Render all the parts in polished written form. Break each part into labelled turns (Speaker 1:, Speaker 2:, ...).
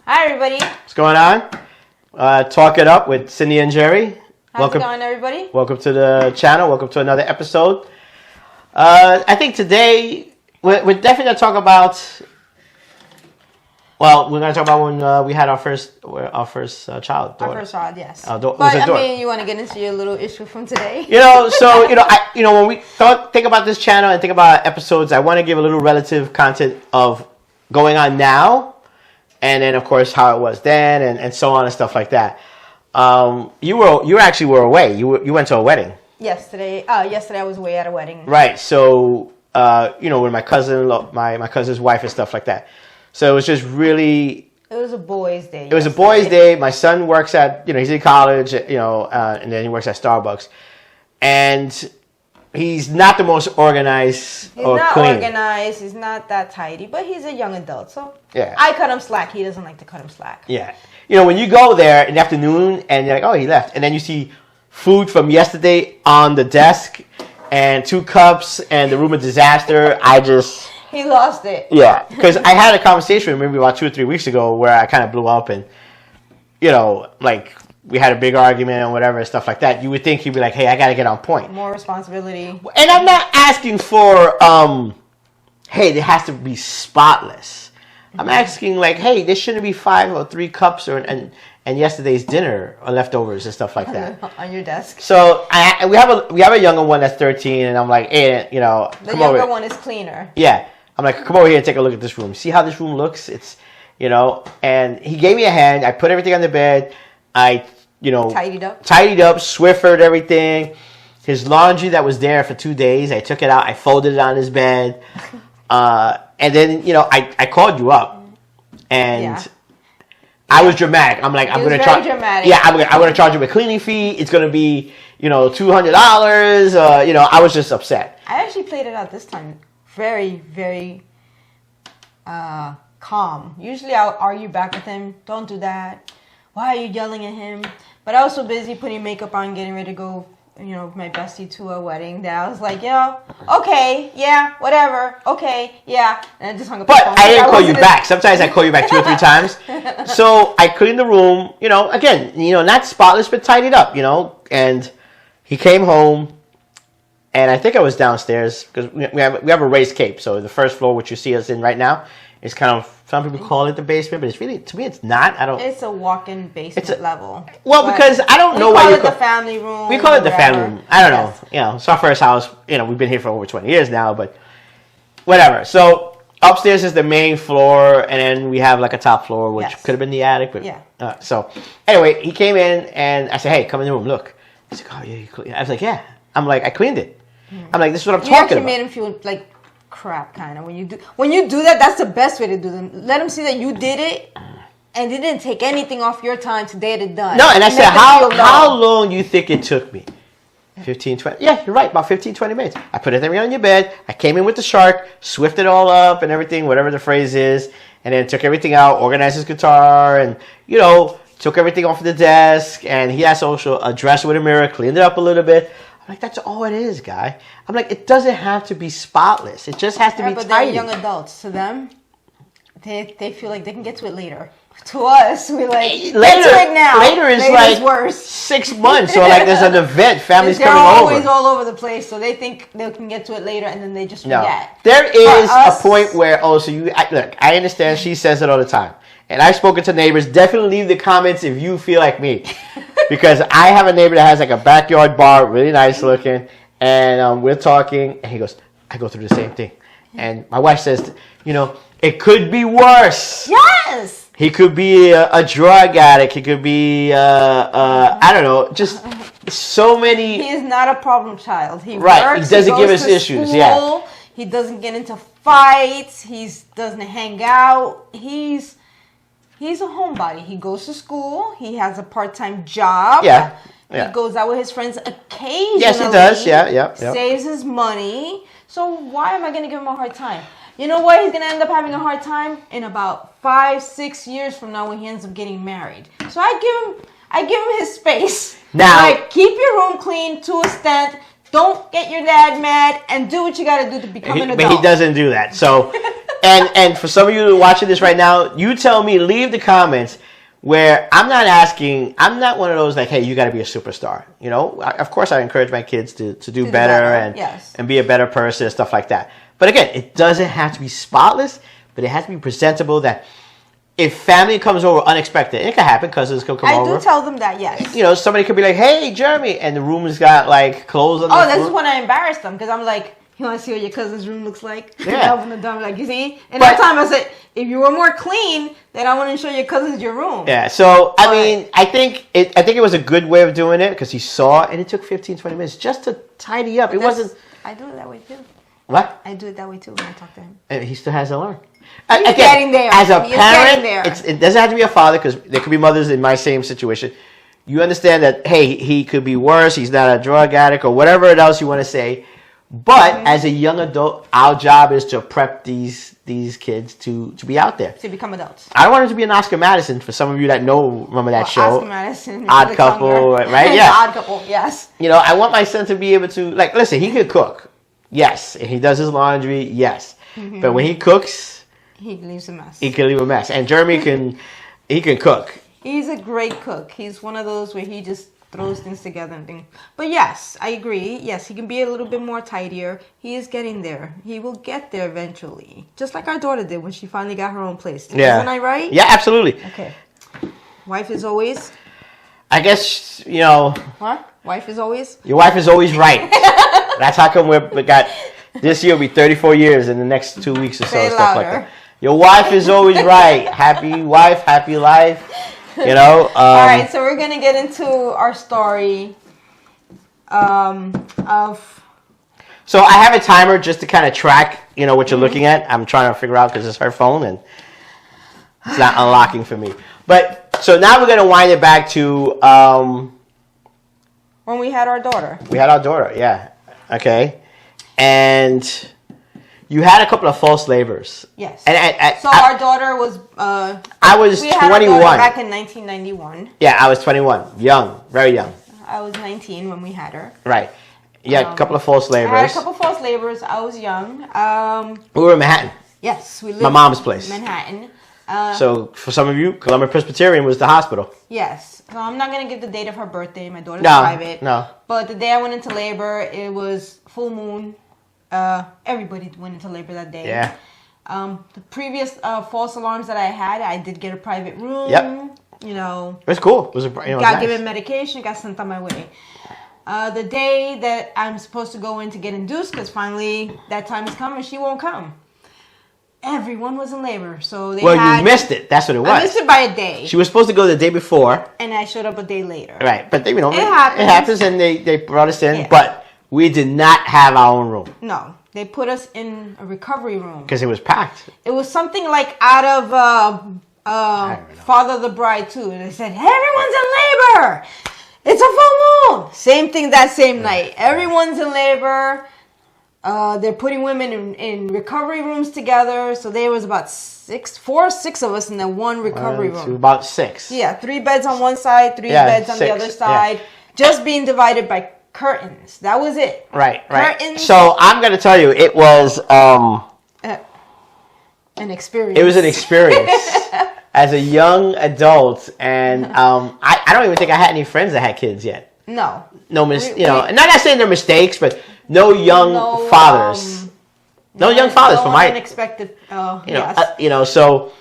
Speaker 1: Hi, everybody.
Speaker 2: What's going on? Talk It Up with Cindy and Jerry.
Speaker 1: How's it going, everybody?
Speaker 2: Welcome to the channel. Welcome to another episode. I think today we're definitely going to talk about. Well, we're going to talk about when we had our first child. Daughter.
Speaker 1: Our first child, yes.
Speaker 2: But
Speaker 1: I mean, you want to get into your little issue from today?
Speaker 2: When we think about this channel and think about episodes, I want to give a little relative content of going on now, and then of course how it was then, and so on and stuff like that. You actually were away. You went to a wedding.
Speaker 1: Yesterday I was away at a wedding.
Speaker 2: Right. So with my cousin, my cousin's wife and stuff like that. So it was just really.
Speaker 1: It was a boys' day.
Speaker 2: It was a boys' day. My son works at he's in college, and then he works at Starbucks, and he's not the most organized or clean.
Speaker 1: He's not organized. He's not that tidy, but he's a young adult, so
Speaker 2: yeah.
Speaker 1: I cut him slack. He doesn't like to cut him slack.
Speaker 2: Yeah. When you go there in the afternoon and you're like, oh, he left, and then you see food from yesterday on the desk and 2 cups and the room of disaster,
Speaker 1: He lost it.
Speaker 2: Yeah, because I had a conversation with him maybe about 2 or 3 weeks ago where I kind of blew up and, like we had a big argument and whatever and stuff like that. You would think he'd be like, hey, I got to get on point.
Speaker 1: More responsibility.
Speaker 2: And I'm not asking for, hey, it has to be spotless. I'm asking like, hey, there shouldn't be 5 or 3 cups and yesterday's dinner or leftovers and stuff like that
Speaker 1: on your desk.
Speaker 2: So we have a younger one that's 13, and I'm like, hey,
Speaker 1: the
Speaker 2: come
Speaker 1: younger
Speaker 2: over.
Speaker 1: one is cleaner.
Speaker 2: Yeah, I'm like, come over here and take a look at this room. See how this room looks? It's, and he gave me a hand. I put everything on the bed. I, tidied up, Swiffered everything. His laundry that was there for 2 days, I took it out. I folded it on his bed. And then, I called you up, and yeah. I was dramatic. I'm like, I'm going to charge. Yeah, I'm going to charge you a cleaning fee. It's going to be, $200. I was just upset.
Speaker 1: I actually played it out this time very, very calm. Usually I'll argue back with him. Don't do that. Why are you yelling at him? But I was so busy putting makeup on, getting ready to go, with my bestie to a wedding that I was like, okay, yeah, whatever, okay, yeah. And I just hung up the phone.
Speaker 2: But I didn't call you back. Sometimes I call you back 2 or 3 times. So I cleaned the room, again, not spotless, but tidied up, and he came home, and I think I was downstairs because we have a raised cape. So the first floor, which you see us in right now, is kind of, some people call it the basement, but it's really, to me, it's not.
Speaker 1: It's a walk-in basement level.
Speaker 2: Well, because I don't know why you
Speaker 1: call it the family room.
Speaker 2: We call it the family room. I don't know. It's our first house. We've been here for over 20 years now, but whatever. So upstairs is the main floor, and then we have like a top floor, which could have been the attic. But yeah. So anyway, he came in, and I said, "Hey, come in the room. Look." He's like, "Oh yeah, you cleaned." I was like, "Yeah." I'm like, "I cleaned it." I'm like, "This is what I'm talking about."
Speaker 1: You actually made him feel like crap, kind of. When you do that, that's the best way to do them. Let them see that you did it, and it didn't take anything off your time to get it done.
Speaker 2: No, and I said, how long do you think it took me? 15, 20. Yeah, you're right, about 15, 20 minutes. I put everything on your bed. I came in with the shark, swifted it all up and everything, whatever the phrase is, and then took everything out, organized his guitar, and, took everything off the desk, and he has also a dress with a mirror, cleaned it up a little bit. I'm like, that's all it is, guy. I'm like, it doesn't have to be spotless. It just has to be
Speaker 1: but
Speaker 2: tidy.
Speaker 1: They're young adults. To them, they feel like they can get to it later. To us, we get to it now.
Speaker 2: Later is like worse. 6 months, or like there's an event, families coming over.
Speaker 1: They're always all over the place, so they think they can get to it later, and then they just forget.
Speaker 2: There is a point where, look, I understand she says it all the time. And I've spoken to neighbors. Definitely leave the comments if you feel like me. Because I have a neighbor that has like a backyard bar, really nice looking. And we're talking. And he goes, I go through the same thing. And my wife says, it could be worse.
Speaker 1: Yes.
Speaker 2: He could be a drug addict. He could be, I don't know, just so many.
Speaker 1: He is not a problem child. He works.
Speaker 2: He doesn't give us issues.
Speaker 1: School.
Speaker 2: Yeah.
Speaker 1: He doesn't get into fights. He doesn't hang out. He's a homebody. He goes to school. He has a part-time job.
Speaker 2: Yeah.
Speaker 1: He goes out with his friends occasionally.
Speaker 2: Yes, he does. Yeah.
Speaker 1: Saves his money. So why am I going to give him a hard time? You know why he's going to end up having a hard time? In about 5-6 years from now when he ends up getting married. So I give him his space.
Speaker 2: Now,
Speaker 1: keep your room clean to a extent. Don't get your dad mad and do what you got to do to become an adult.
Speaker 2: But he doesn't do that. So and for some of you watching this right now, you tell me, leave the comments where I'm not one of those like, hey, you got to be a superstar. You know, of course I encourage my kids to do better and be a better person and stuff like that. But again, it doesn't have to be spotless, but it has to be presentable that if family comes over unexpected, it can happen, cousins can come over.
Speaker 1: I do tell them that, yes.
Speaker 2: You know, somebody could be like, hey, Jeremy, and the room's got like clothes on the floor.
Speaker 1: Oh, this is when I embarrass them because I'm like, you want to see what your cousin's room looks like?
Speaker 2: Yeah.
Speaker 1: I open the door, like, you see? And that time I said, if you were more clean, then I wouldn't show your cousins your room.
Speaker 2: Yeah, so, I mean, I think it was a good way of doing it because he saw it, and it took 15, 20 minutes just to tidy up. It wasn't...
Speaker 1: I do it that way, too.
Speaker 2: What?
Speaker 1: I do it that way, too, when I talk to him.
Speaker 2: And he still has to learn.
Speaker 1: He's getting there.
Speaker 2: As a parent, it doesn't have to be a father because there could be mothers in my same situation. You understand that, hey, he could be worse. He's not a drug addict or whatever else you want to say. But as a young adult, our job is to prep these kids to be out there.
Speaker 1: To become adults.
Speaker 2: I want him to be an Oscar Madison. For some of you that remember that show.
Speaker 1: Oscar Madison.
Speaker 2: Odd Couple, right? Yeah.
Speaker 1: Odd Couple, yes.
Speaker 2: You know, I want my son to be able to, like, listen, he could cook. Yes. And he does his laundry. Yes. Mm-hmm. But when he cooks...
Speaker 1: He leaves a mess.
Speaker 2: He can leave a mess. And Jeremy can cook.
Speaker 1: He's a great cook. He's one of those where he just throws things together and things. But yes, I agree. Yes, he can be a little bit more tidier. He is getting there. He will get there eventually. Just like our daughter did when she finally got her own place.
Speaker 2: Yeah.
Speaker 1: Isn't I right?
Speaker 2: Yeah, absolutely.
Speaker 1: Okay. Wife is always?
Speaker 2: I guess, you know.
Speaker 1: What? Wife is always?
Speaker 2: Your wife is always right. That's how come we got, this year will be 34 years in the next 2 weeks or so.
Speaker 1: Say
Speaker 2: stuff
Speaker 1: louder.
Speaker 2: like that. Your wife is always right. Happy wife, happy life. You know.
Speaker 1: All right, so we're gonna get into our story of.
Speaker 2: So I have a timer just to kind of track, you know, what you're looking at. I'm trying to figure out because it's her phone and it's not unlocking for me. But so now we're gonna wind it back to
Speaker 1: when we had our daughter.
Speaker 2: We had our daughter, yeah. Okay, and. You had a couple of false labors.
Speaker 1: Yes.
Speaker 2: And
Speaker 1: so our daughter was...
Speaker 2: I was 21.
Speaker 1: We had our daughter back in 1991.
Speaker 2: Yeah, I was 21. Young. Very young.
Speaker 1: I was 19 when we had her.
Speaker 2: Right. Yeah, a couple of false labors.
Speaker 1: I had a couple of false labors. I was young.
Speaker 2: We were in Manhattan.
Speaker 1: Yes, we lived
Speaker 2: my mom's place.
Speaker 1: Manhattan.
Speaker 2: So for some of you, Columbia Presbyterian was the hospital.
Speaker 1: Yes. So I'm not going to give the date of her birthday. My daughter's private.
Speaker 2: No.
Speaker 1: But the day I went into labor, it was full moon. Everybody went into labor that day.
Speaker 2: Yeah.
Speaker 1: The previous false alarms that I had, I did get a private room.
Speaker 2: Yep.
Speaker 1: You know.
Speaker 2: It was cool. It was
Speaker 1: got given medication, got sent on my way. The day that I'm supposed to go in to get induced, because finally that time is coming, she won't come. Everyone was in labor, so they
Speaker 2: you missed it. That's what it was.
Speaker 1: I missed it by a day.
Speaker 2: She was supposed to go the day before.
Speaker 1: And I showed up a day later.
Speaker 2: Right, but you know,
Speaker 1: it happens,
Speaker 2: and they brought us in, but we did not have our own room.
Speaker 1: No, they put us in a recovery room
Speaker 2: because it was packed.
Speaker 1: It was something like out of Father of the Bride too. They said everyone's in labor. It's a full moon. Same thing that same night. Everyone's in labor. They're putting women in recovery rooms together. So there was about 4 or 6 of us in that one recovery room.
Speaker 2: About 6.
Speaker 1: Yeah, 3 beds on one side, 3 beds on the other side. Just being divided by curtains. That was it.
Speaker 2: Right.
Speaker 1: Curtains.
Speaker 2: So I'm going to tell you, it was
Speaker 1: an experience.
Speaker 2: It was an experience as a young adult, and I don't even think I had any friends that had kids yet.
Speaker 1: No.
Speaker 2: And not saying they're mistakes, but no young fathers. No young fathers for my
Speaker 1: unexpected.
Speaker 2: So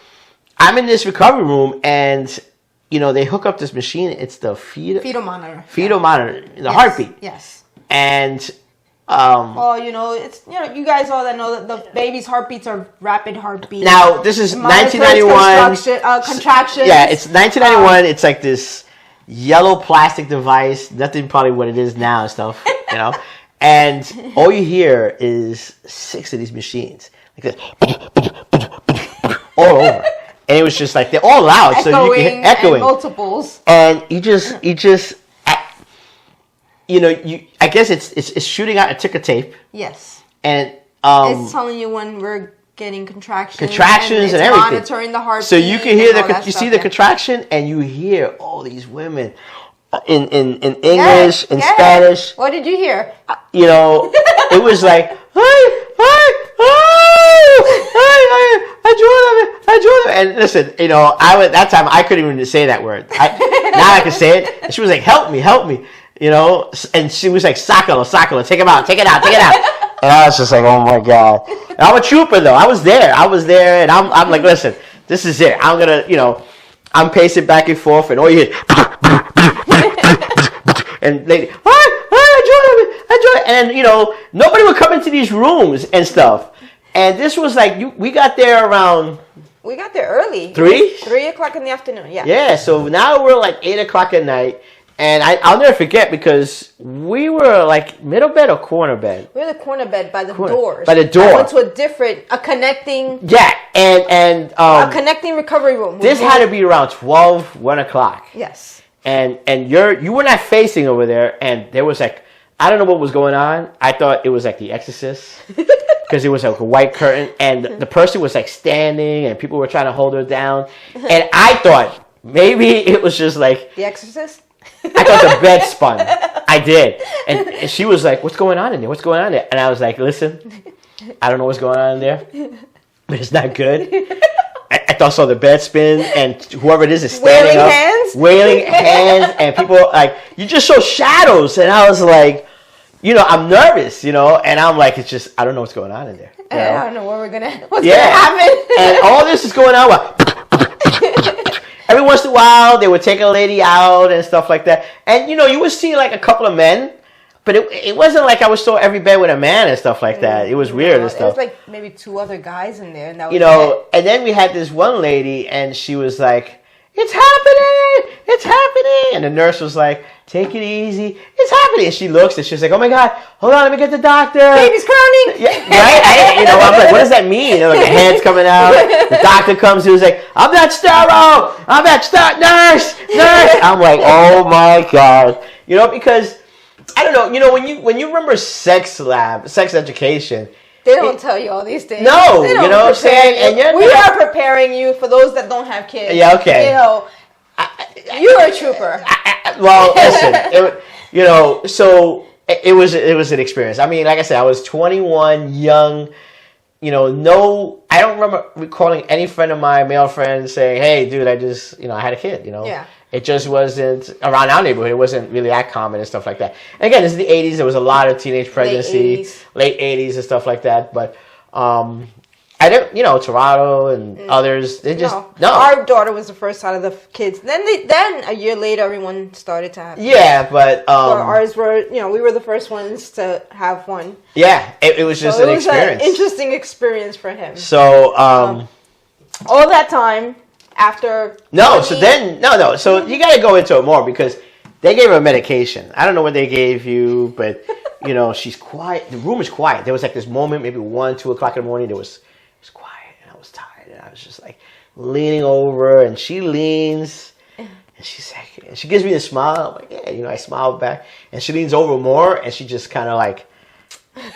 Speaker 2: I'm in this recovery room, and they hook up this machine. It's the fetal
Speaker 1: monitor.
Speaker 2: Fetal monitor, the heartbeat.
Speaker 1: Yes.
Speaker 2: And
Speaker 1: it's you guys all that know that the baby's heartbeats are rapid heartbeats.
Speaker 2: Now this is 1991.
Speaker 1: Contractions.
Speaker 2: Yeah, it's 1991. It's like this yellow plastic device. Nothing probably what it is now and stuff. And all you hear is 6 of these machines like this, all over. And it was just like they're all loud, so you can hear echoing,
Speaker 1: and multiples.
Speaker 2: And you just, I guess it's shooting out a ticker tape.
Speaker 1: Yes.
Speaker 2: And
Speaker 1: it's telling you when we're getting contractions and everything. Monitoring the heartbeat.
Speaker 2: So you can hear the contraction, and you hear all these women in English, in Spanish.
Speaker 1: What did you hear?
Speaker 2: It was like, hi, I drew them. And listen, you know, that time I couldn't even say that word. Now I can say it. And she was like, help me. You know, and she was like, Sakalo, take it out. And I was just like, oh my God. And I'm a trooper though. I was there, and I'm like, listen, this is it. I'm gonna, you know, I'm pacing back and forth, and all you hear, and lady, I enjoy it. And you know, nobody would come into these rooms and stuff. And this was like, we got there around.
Speaker 1: We got there early.
Speaker 2: 3
Speaker 1: o'clock in the afternoon. Yeah.
Speaker 2: Yeah. So now we're like 8 o'clock at night. And I'll never forget because we were like middle bed or corner bed.
Speaker 1: We were the corner bed by the doors.
Speaker 2: By the door.
Speaker 1: I went to a connecting.
Speaker 2: Yeah, and
Speaker 1: a connecting recovery room.
Speaker 2: This had to be around 1 o'clock.
Speaker 1: Yes.
Speaker 2: And you were not facing over there, and there was like, I don't know what was going on. I thought it was like The Exorcist because it was like a white curtain, and the person was like standing, and people were trying to hold her down, and I thought maybe it was just like
Speaker 1: The Exorcist.
Speaker 2: I thought the bed spun. I did. And she was like, what's going on in there? And I was like, listen, I don't know what's going on in there, but it's not good. I thought I saw the bed spin, and whoever it is standing up. Wailing hands. And people like, you just saw shadows. And I was like, you know, I'm nervous, you know, and I'm like, it's just, I don't know what's going on in there. You know?
Speaker 1: I don't know what's gonna happen.
Speaker 2: And all this is going on. Every once in a while, they would take a lady out and stuff like that. And, you know, you would see like a couple of men, but it wasn't like I was still every bed with a man and stuff like that. It was weird and stuff.
Speaker 1: It was like maybe 2 other guys in there. And that was
Speaker 2: it. And then we had this one lady, and she was like, it's happening. And the nurse was like, take it easy. It's happening. And she looks, and she's like, oh my God, hold on, let me get the doctor.
Speaker 1: Baby's crowning.
Speaker 2: Yeah, right? I'm like, what does that mean? You know, like the head's coming out. The doctor comes, he was like, I'm not sterile. Nurse. I'm like, oh my God. You know, because, I don't know, you know, when you remember sex education,
Speaker 1: they don't tell you all these things.
Speaker 2: No, you know what I'm saying? And
Speaker 1: we are preparing you for those that don't have kids.
Speaker 2: Yeah, okay.
Speaker 1: You know, you're a trooper.
Speaker 2: Well, listen, you know, so it was an experience. I mean, like I said, I was 21, young, you know, I don't remember recalling any friend of mine, male friend, saying, hey, dude, I had a kid, you know.
Speaker 1: Yeah.
Speaker 2: It just wasn't, around our neighborhood, it wasn't really that common and stuff like that. And again, this is the 80s. There was a lot of teenage pregnancy. Late 80s and stuff like that. But I didn't, you know, Toronto and others, they just, no.
Speaker 1: Our daughter was the first out of the kids. Then a year later, everyone started to have kids.
Speaker 2: Yeah, but
Speaker 1: ours were, you know, we were the first ones to have one.
Speaker 2: Yeah, it was just an experience.
Speaker 1: An interesting experience for him.
Speaker 2: So,
Speaker 1: all that time, after...
Speaker 2: So you got to go into it more because they gave her a medication. I don't know what they gave you, but, you know, she's quiet. The room is quiet. There was like this moment, maybe 1, 2 o'clock in the morning, it was quiet, and I was tired, and I was just like leaning over, and she leans, and she's like, and she gives me a smile. I'm like, yeah, you know, I smile back, and she leans over more, and she just kind of like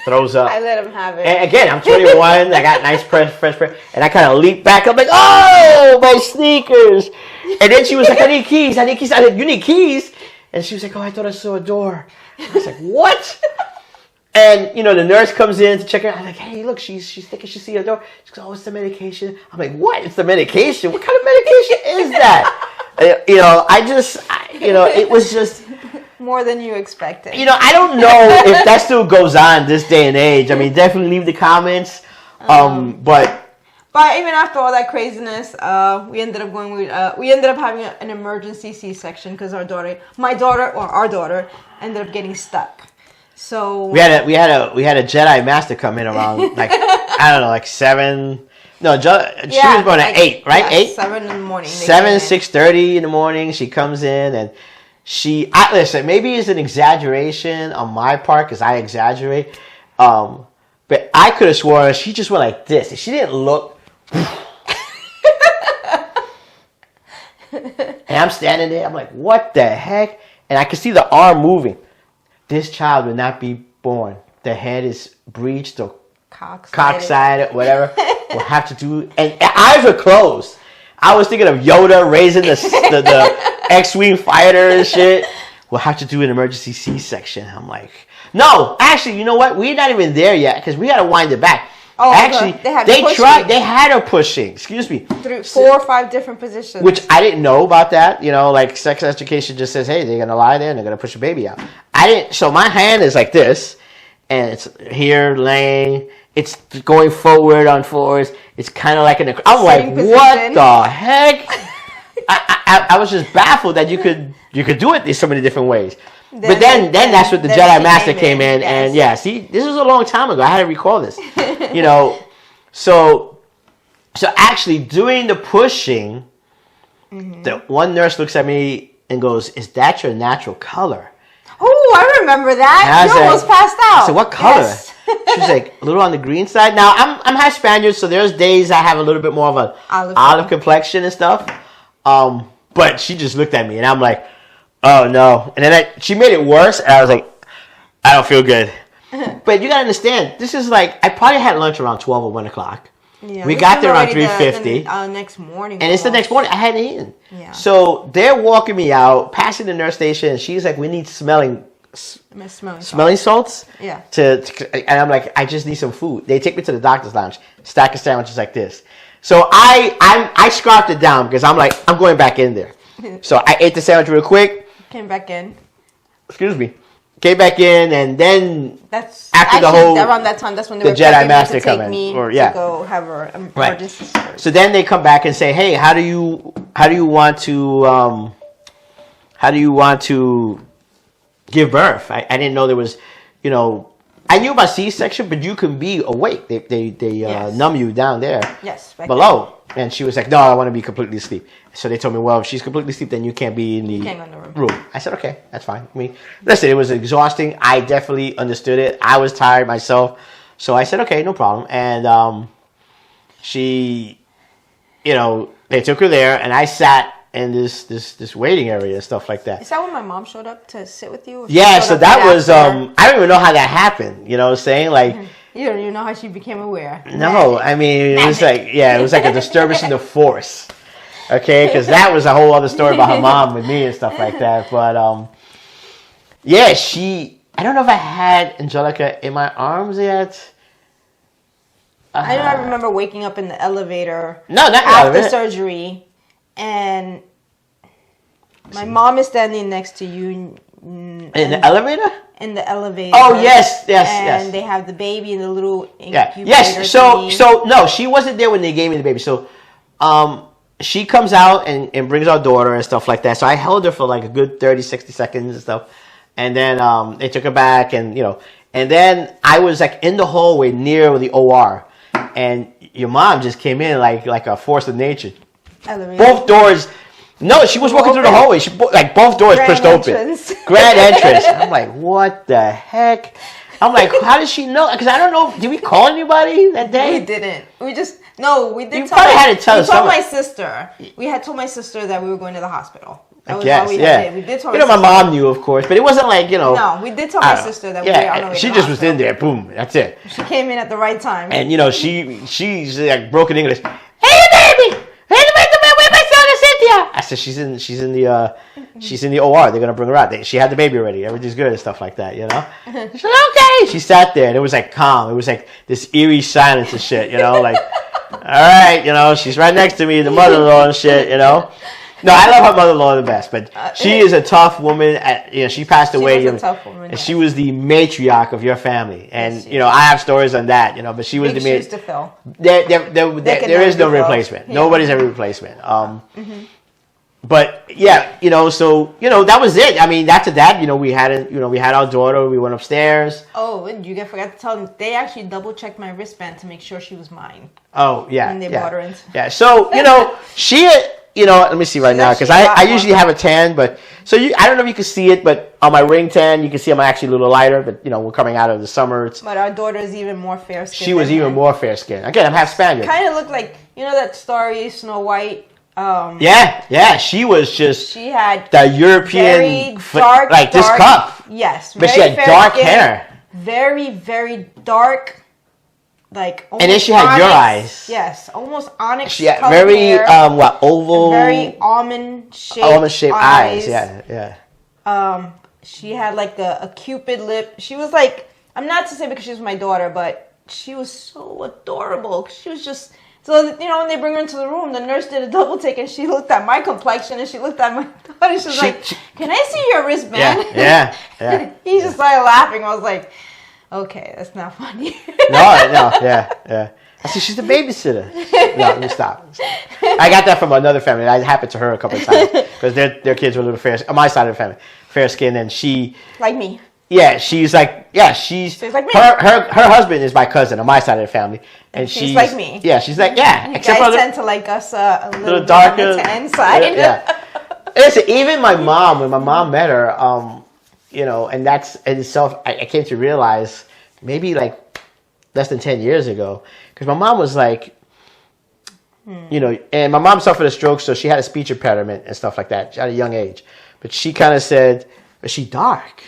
Speaker 2: throws up.
Speaker 1: I let him have it.
Speaker 2: And again, I'm 21. I got nice fresh press, and I kind of leap back. I'm like, oh, my sneakers. And then she was like, I need keys. I said, you need keys? And she was like, oh, I thought I saw a door. I was like, what? And, you know, the nurse comes in to check her out. I'm like, hey, look, she's thinking she see a door. She goes, oh, it's the medication. I'm like, what? It's the medication? What kind of medication is that? You know, it was just...
Speaker 1: More than you expected.
Speaker 2: You know, I don't know if that still goes on this day and age. I mean, definitely leave the comments. But
Speaker 1: even after all that craziness, we ended up having an emergency C-section because our daughter ended up getting stuck. So
Speaker 2: we had a Jedi Master come in around like I don't know, like 7. No, she was born at 8, right?
Speaker 1: Yeah,
Speaker 2: 8.
Speaker 1: 7 in the morning.
Speaker 2: 6:30 in the morning. She comes in and. Listen, maybe it's an exaggeration on my part because I exaggerate. But I could have sworn she just went like this. She didn't look. And I'm standing there. I'm like, what the heck? And I can see the arm moving. This child will not be born. The head is breached or cocksided, whatever. We'll have to do. And eyes were closed. I was thinking of Yoda raising the X-Wing fighter and shit. We'll have to do an emergency C-section. I'm like, no, actually, you know what? We're not even there yet because we got to wind it back.
Speaker 1: Oh,
Speaker 2: actually, they tried. They had her pushing. Excuse me.
Speaker 1: 4 or 5 different positions.
Speaker 2: Which I didn't know about that. You know, like sex education just says, hey, they're gonna lie there and they're gonna push a baby out. I didn't. So my hand is like this, and it's here laying. It's going forward on fours. It's kind of like I'm like, what the heck? I was just baffled that you could do it so many different ways. But then that's what the Jedi Master came in, and yeah, see, this was a long time ago. I had to recall this, you know. So actually doing the pushing, the one nurse looks at me and goes, "Is that your natural color?"
Speaker 1: Oh, I remember that. You almost passed out.
Speaker 2: I said, "What color?" Yes. She was like, a little on the green side. Now I'm half Spaniard, so there's days I have a little bit more of an olive complexion and stuff. But she just looked at me, and I'm like, oh no. And then she made it worse, and I was like, I don't feel good. But you gotta understand, this is like, I probably had lunch around 12 or 1 o'clock. Yeah, we got there around 3:50.
Speaker 1: Next morning.
Speaker 2: And it's the next morning. I hadn't eaten.
Speaker 1: Yeah.
Speaker 2: So they're walking me out, passing the nurse station, and she's like, we need smelling salts.
Speaker 1: Yeah.
Speaker 2: And I'm like, I just need some food. They take me to the doctor's lounge, stack of sandwiches like this. So I scarfed it down because I'm like, I'm going back in there. So I ate the sandwich real quick.
Speaker 1: Came back in.
Speaker 2: Excuse me. Came back in, and then
Speaker 1: that's
Speaker 2: after
Speaker 1: actually,
Speaker 2: the whole
Speaker 1: around that time, that's when they
Speaker 2: the
Speaker 1: were
Speaker 2: Jedi Master
Speaker 1: to
Speaker 2: come
Speaker 1: take
Speaker 2: in,
Speaker 1: me
Speaker 2: or yeah,
Speaker 1: to go have her emergency surgery.
Speaker 2: So then they come back and say, hey, how do you want to give birth? I didn't know there was, you know. I knew about C-section, but you can be awake. They yes. Numb you down there below. And she was like, no, I want to be completely asleep. So they told me, well, if she's completely asleep, then you can't be in the room. I said, okay, that's fine. I mean, listen, it was exhausting. I definitely understood it. I was tired myself. So I said, okay, no problem. And she, you know, they took her there, and I sat in this waiting area and stuff like that.
Speaker 1: Is that when my mom showed up to sit with you?
Speaker 2: Yeah, so that was, I don't even know how that happened. You know what I'm saying? Like,
Speaker 1: you don't even know how she became aware.
Speaker 2: No, I mean, it was like, yeah, it was like a disturbance in the force. Okay, because that was a whole other story about her mom with me and stuff like that. But, yeah, I don't know if I had Angelica in my arms yet.
Speaker 1: I don't remember waking up in the elevator.
Speaker 2: No, not
Speaker 1: after surgery. And my mom is standing next to you.
Speaker 2: In the elevator?
Speaker 1: In the elevator.
Speaker 2: Oh, yes.
Speaker 1: And they have the baby in the little incubator.
Speaker 2: Yes, so no, she wasn't there when they gave me the baby. So she comes out and brings our daughter and stuff like that. So I held her for like a good 30, 60 seconds and stuff. And then they took her back and, you know. And then I was like in the hallway near the OR. And your mom just came in like a force of nature. Elevator. Both doors. No, she was walking through the hallway. Both doors pushed open. Grand entrance. I'm like, what the heck? I'm like, how did she know? Because I don't know. Did we call anybody that day?
Speaker 1: We didn't. We did.
Speaker 2: You probably had to tell us.
Speaker 1: We told my sister. We had told my sister that we were going to the hospital. That was all we
Speaker 2: did.
Speaker 1: We did tell
Speaker 2: my mom knew, of course, but it wasn't like, you know.
Speaker 1: No, we did tell my sister that we were on the way to the
Speaker 2: she just was in there. Boom. That's it.
Speaker 1: She came in at the right time.
Speaker 2: And, you know, she's like broken English. Hey, baby! I said she's in the OR. They're gonna bring her out. She had the baby already. Everything's good and stuff like that, you know. She said okay. She sat there and it was like calm. It was like this eerie silence and shit, you know. Like, all right, you know, she's right next to me, the mother-in-law and shit, you know. No, I love her mother-in-law the best, but she is a tough woman. You know, she passed away.
Speaker 1: She was a tough woman,
Speaker 2: and she was the matriarch of your family, and you know, I have stories on that, you know. But she was the
Speaker 1: shoes to fill.
Speaker 2: There is no replacement. Yeah. Nobody's ever replacement. But yeah, you know, so you know that was it. I mean, after that, you know, we had our daughter. We went upstairs.
Speaker 1: Oh, and you forgot to tell them they actually double checked my wristband to make sure she was mine.
Speaker 2: Oh yeah,
Speaker 1: and they brought her in.
Speaker 2: Yeah, so you know you know, let me see right now because I usually have a tan, but so I don't know if you can see it, but on my ring tan, you can see I'm actually a little lighter. But you know, we're coming out of the summer.
Speaker 1: But our daughter is even more fair skinned.
Speaker 2: She was even more fair skinned. Again, I'm half Spaniard.
Speaker 1: Kind of looked like, you know, that story Snow White.
Speaker 2: Yeah, she was just.
Speaker 1: She had
Speaker 2: the European,
Speaker 1: dark,
Speaker 2: this cup.
Speaker 1: Yes,
Speaker 2: but she had dark hair.
Speaker 1: Very, very dark, like.
Speaker 2: And then she had your eyes.
Speaker 1: Yes, almost onyx.
Speaker 2: She had very
Speaker 1: hair,
Speaker 2: oval.
Speaker 1: Very almond shaped
Speaker 2: eyes. Yeah.
Speaker 1: She had like a cupid lip. She was like, I'm not to say because she was my daughter, but she was so adorable. She was just, so, you know, when they bring her into the room, the nurse did a double take and she looked at my complexion and she looked at my daughter. She was like, can I see your wristband?
Speaker 2: Yeah.
Speaker 1: He just started laughing. I was like, okay, that's not funny.
Speaker 2: Yeah. I said, she's the babysitter. No, let me stop. I got that from another family. That happened to her a couple of times because their kids were a little fair. On my side of the family, fair skin, and she
Speaker 1: like me.
Speaker 2: Yeah, she's like she's
Speaker 1: like me.
Speaker 2: Her husband is my cousin on my side of the family, and she's
Speaker 1: like me.
Speaker 2: Yeah, she's like
Speaker 1: You guys tend to like us a little
Speaker 2: darker,
Speaker 1: on the tan side.
Speaker 2: Yeah. Listen, even my mom, when my mom met her, you know, and that's in itself, I came to realize maybe like less than 10 years ago. Because my mom was like, you know, and my mom suffered a stroke, so she had a speech impediment and stuff like that at a young age. But she kind of said, "Is she dark?"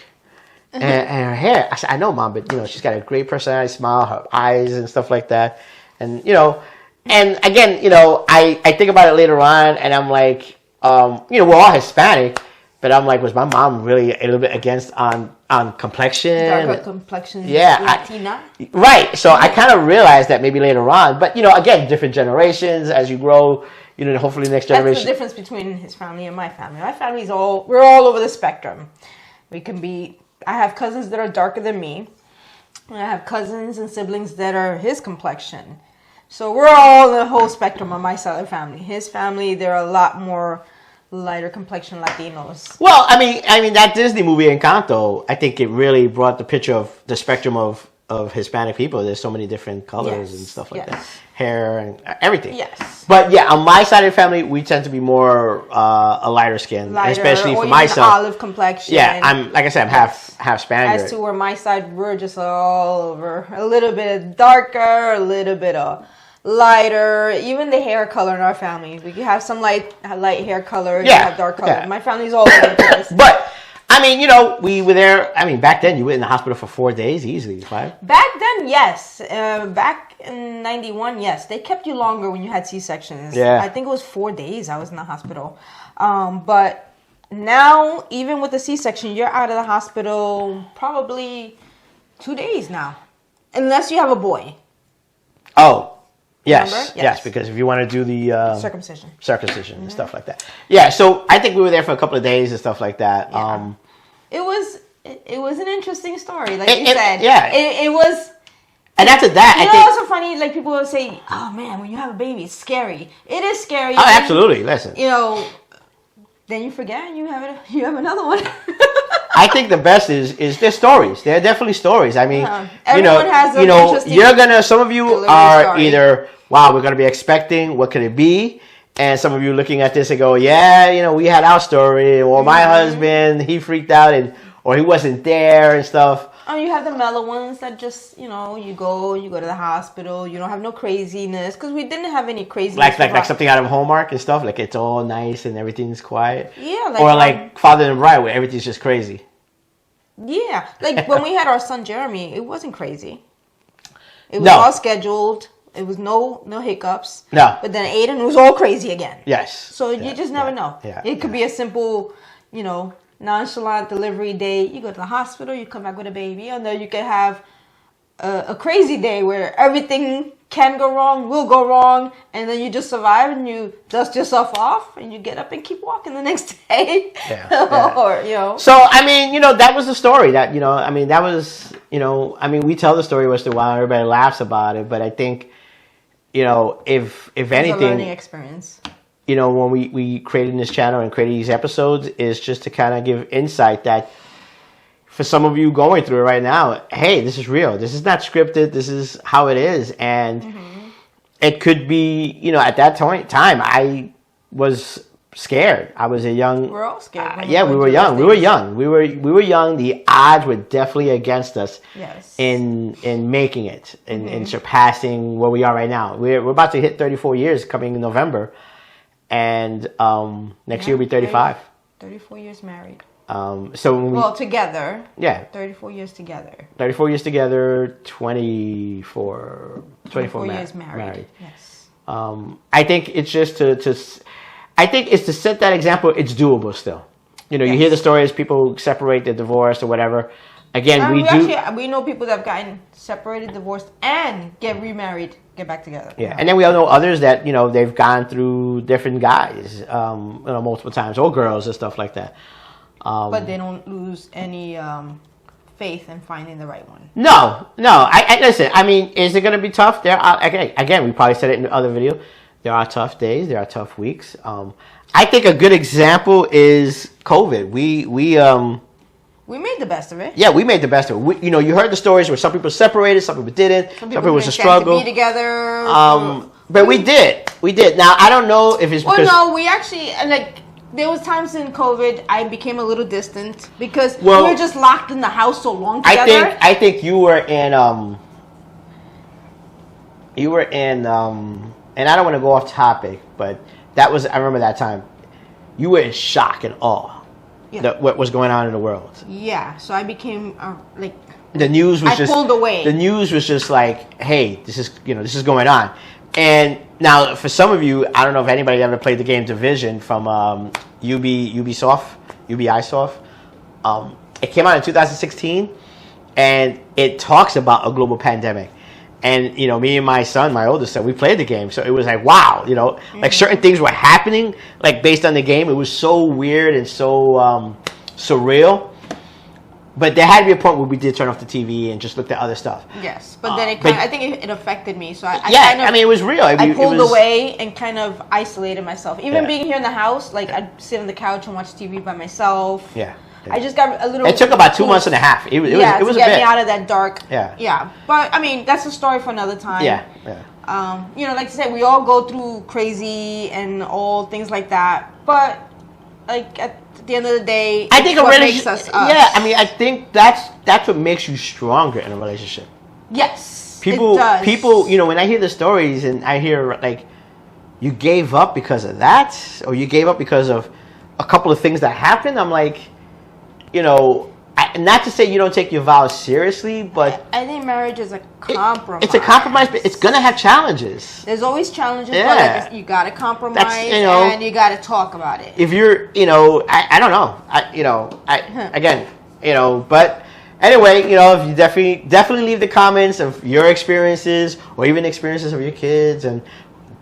Speaker 2: And her hair. I said, "I know, Mom, but you know, she's got a great personality, smile, her eyes and stuff like that." And you know, and again, you know, I think about it later on, and I'm like, you know, we're all Hispanic. But I'm like, was my mom really a little bit against on complexion?
Speaker 1: Darker complexion,
Speaker 2: yeah,
Speaker 1: Latina.
Speaker 2: Right. So I kind of realized that maybe later on. But, you know, again, different generations as you grow, you know, hopefully the next generation.
Speaker 1: That's the difference between his family and my family. My family's we're all over the spectrum. I have cousins that are darker than me. And I have cousins and siblings that are his complexion. So we're all the whole spectrum on my side of the family. His family, they're a lot more lighter complexion Latinos.
Speaker 2: Well, I mean that Disney movie Encanto, I think it really brought the picture of the spectrum of Hispanic people. There's so many different colors and stuff like that, hair and everything.
Speaker 1: Yes.
Speaker 2: But yeah, on my side of the family, we tend to be more a lighter skin, especially for myself.
Speaker 1: Olive complexion.
Speaker 2: Yeah, I'm like I said, I'm half Spaniard.
Speaker 1: As to where my side, we're just all over. A little bit darker, a little bit of lighter, even the hair color in our family. We can have some light hair color, and have dark color. Yeah. My family's all over the place.
Speaker 2: But I mean, you know, we were there. I mean, back then you were in the hospital for 4 days easily, right?
Speaker 1: Back then, yes. Back in '91, yes. They kept you longer when you had C-sections.
Speaker 2: Yeah.
Speaker 1: I think it was 4 days I was in the hospital. But now, even with the C-section, you're out of the hospital probably 2 days now, unless you have a boy.
Speaker 2: Oh. Yes, because if you want to do the circumcision and stuff like that. Yeah, so I think we were there for a couple of days and stuff like that.
Speaker 1: Yeah. It was an interesting story, like you said.
Speaker 2: Yeah,
Speaker 1: it was.
Speaker 2: And after that,
Speaker 1: I think it's also funny. Like people will say, "Oh man, when you have a baby, it's scary." It is scary.
Speaker 2: Oh, absolutely. Listen,
Speaker 1: you know, then you forget and you have another one.
Speaker 2: I think the best is their stories. They're definitely stories. I mean,
Speaker 1: everyone has an interesting
Speaker 2: some of you are either, wow, we're gonna be expecting, what could it be? And some of you looking at this and go, yeah, you know, we had our story, or my husband, he freaked out or he wasn't there and stuff.
Speaker 1: Oh, you have the mellow ones that just, you know, you go to the hospital, you don't have no craziness, because we didn't have any craziness.
Speaker 2: Like something out of Hallmark and stuff, like it's all nice and everything's quiet.
Speaker 1: Yeah.
Speaker 2: Or like Father and Bride, where everything's just crazy.
Speaker 1: Yeah. Like when we had our son Jeremy, it wasn't crazy. It was all scheduled. It was no hiccups.
Speaker 2: No.
Speaker 1: But then Aiden was all crazy again.
Speaker 2: Yes.
Speaker 1: So you just never know.
Speaker 2: Yeah.
Speaker 1: It could be a simple, you know, nonchalant delivery day. You go to the hospital, you come back with a baby, and then you can have a crazy day where everything can go wrong, will go wrong, and then you just survive and you dust yourself off and you get up and keep walking the next day. Or, you know.
Speaker 2: So, I mean, you know, that was the story that, you know, I mean, that was, you know, I mean, we tell the story once in a while, everybody laughs about it, but I think, you know, if anything,
Speaker 1: it's a learning experience.
Speaker 2: You know, when we created this channel and created these episodes, is just to kind of give insight that for some of you going through it right now, hey, this is real. This is not scripted. This is how it is. And it could be, you know, at that time, I was scared. I was a young...
Speaker 1: We're all scared.
Speaker 2: We were young. We were young. We were young. The odds were definitely against us in making it, in surpassing where we are right now. We're about to hit 34 years coming in November. And next year we'll be 35.
Speaker 1: 34 years married.
Speaker 2: Together. Yeah.
Speaker 1: 34 years together.
Speaker 2: 34 years together, 24
Speaker 1: years married. Yes.
Speaker 2: I think it's just I think it's to set that example. It's doable still. You know, you hear the stories, people separate, they're divorced or whatever. again,
Speaker 1: we know people that have gotten separated, divorced, and get remarried, get back together.
Speaker 2: Yeah, and then we all know others that they've gone through different guys, multiple times, or girls and stuff like that.
Speaker 1: But they don't lose any faith in finding the right one.
Speaker 2: No. I listen. I mean, is it going to be tough? There are again. We probably said it in the other video. There are tough days. There are tough weeks. I think a good example is COVID. We
Speaker 1: made the best of it.
Speaker 2: Yeah, we made the best of it. You heard the stories where some people separated, some people didn't. Some people was a struggle.
Speaker 1: To be together.
Speaker 2: But we did. Now I don't know if it's because.
Speaker 1: Well, no, we actually there was times in COVID I became a little distant because we were just locked in the house so long together.
Speaker 2: I think you were in and I don't want to go off topic, but I remember that time you were in shock and awe. Yeah. What was going on in the world.
Speaker 1: Yeah, so I became
Speaker 2: the news was
Speaker 1: pulled away.
Speaker 2: The news was just like, hey, this is going on. And now, for some of you, I don't know if anybody ever played the game Division from Ubisoft. It came out in 2016, and it talks about a global pandemic. And me and my son, my oldest son, we played the game, so it was like, wow, like certain things were happening, like based on the game. It was so weird and so surreal. But there had to be a point where we did turn off the TV and just looked at other stuff.
Speaker 1: Yes, but then I think it affected me. So
Speaker 2: I mean, it was real.
Speaker 1: I pulled away and kind of isolated myself. Even being here in the house, I'd sit on the couch and watch TV by myself.
Speaker 2: Yeah.
Speaker 1: I just got a little.
Speaker 2: It took about 2 months and a half. It was
Speaker 1: to
Speaker 2: a bit.
Speaker 1: get me out of that dark.
Speaker 2: Yeah.
Speaker 1: Yeah, but I mean, that's a story for another time.
Speaker 2: Yeah.
Speaker 1: Like I said, we all go through crazy and all things like that. But at the end of the day,
Speaker 2: I think
Speaker 1: what makes us us.
Speaker 2: Yeah, I mean, I think that's what makes you stronger in a relationship.
Speaker 1: Yes.
Speaker 2: People,
Speaker 1: it does.
Speaker 2: when I hear the stories and I hear you gave up because of that, or you gave up because of a couple of things that happened, I'm like, not to say you don't take your vows seriously, but
Speaker 1: I think marriage is a compromise.
Speaker 2: It's a compromise, but it's gonna have challenges.
Speaker 1: There's always challenges,
Speaker 2: yeah.
Speaker 1: But you gotta compromise and you gotta talk about it.
Speaker 2: If you're, I don't know, again, but anyway, if you definitely leave the comments of your experiences or even experiences of your kids and.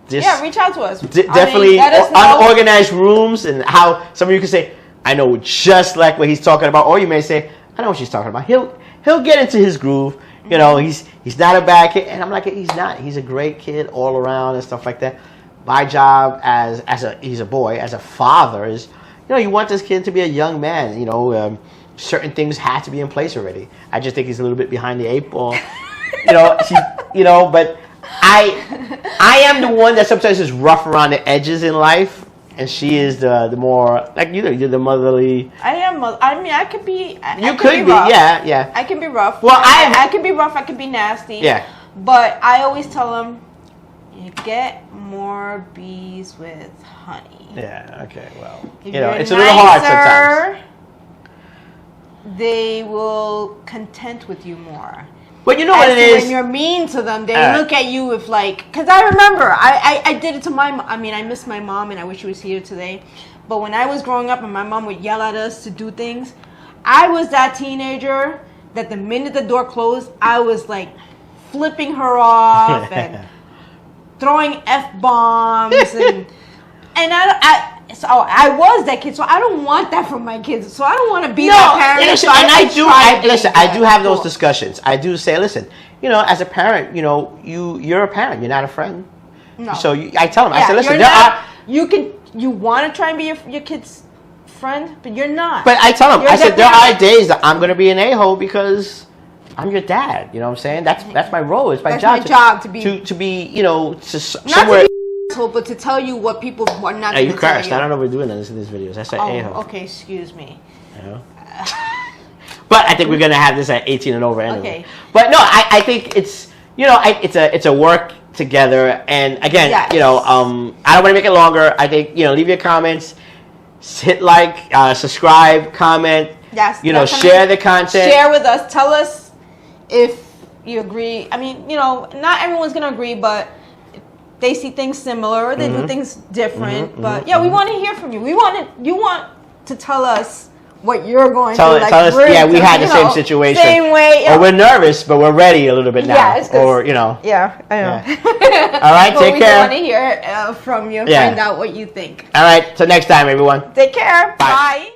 Speaker 1: Reach out to us.
Speaker 2: Definitely unorganized rooms and how some of you can say, I know just like what he's talking about, or you may say, I know what she's talking about. He'll get into his groove. He's not a bad kid, and I'm like, he's not. He's a great kid all around and stuff like that. My job he's a boy, as a father is, you want this kid to be a young man. Certain things have to be in place already. I just think he's a little bit behind the 8 ball. But I am the one that sometimes is rough around the edges in life. And she is the more you're the motherly.
Speaker 1: I am. I mean, I could be.
Speaker 2: You could be. Yeah.
Speaker 1: I can be rough.
Speaker 2: Well,
Speaker 1: I can be rough. I can be nasty.
Speaker 2: Yeah.
Speaker 1: But I always tell them, you get more bees with honey.
Speaker 2: Yeah. Okay. Well,
Speaker 1: it's
Speaker 2: a little hard sometimes.
Speaker 1: They will content with you more.
Speaker 2: But you know what it is?
Speaker 1: When you're mean to them, they look at you with because I remember, I did it to my mom. I mean, I miss my mom and I wish she was here today. But when I was growing up and my mom would yell at us to do things, I was that teenager that the minute the door closed, I was flipping her off and throwing F-bombs and I was that kid, so I don't want that from my kids. So I don't want to be that parent.
Speaker 2: I do have those discussions. I do say, listen, as a parent, you're a parent. You're not a friend.
Speaker 1: No.
Speaker 2: So I tell them, I say, listen,
Speaker 1: you want to try and be your kid's friend, but you're not.
Speaker 2: But I tell them, I said, there are days that I'm going to be an a-hole because I'm your dad. You know what I'm saying? That's my role. It's my job.
Speaker 1: That's my job to be,
Speaker 2: somewhere.
Speaker 1: But to tell you what people are not.
Speaker 2: Hey, you cursed. I don't know if we're doing this in these videos. I said a-hole.
Speaker 1: Okay, excuse me.
Speaker 2: But I think we're gonna have this at 18 and over anyway.
Speaker 1: Okay.
Speaker 2: But no, I think it's it's a work together. And again,
Speaker 1: yes.
Speaker 2: I don't want to make it longer. I think leave your comments, hit subscribe, comment.
Speaker 1: Yes.
Speaker 2: Share the content.
Speaker 1: Share with us. Tell us if you agree. I mean, not everyone's gonna agree, but they see things similar, they do things different. But we want to hear from you. You want to tell us what you're going
Speaker 2: Tell
Speaker 1: through. Like,
Speaker 2: us, yeah, we had the same situation.
Speaker 1: Same way.
Speaker 2: Or we're nervous, but we're ready a little bit now.
Speaker 1: Yeah,
Speaker 2: or, you know.
Speaker 1: Yeah, I know.
Speaker 2: Yeah. All right, take care.
Speaker 1: We want to hear from you.
Speaker 2: Yeah.
Speaker 1: Find out what you think.
Speaker 2: All right, till next time, everyone.
Speaker 1: Take care.
Speaker 2: Bye.
Speaker 1: Bye.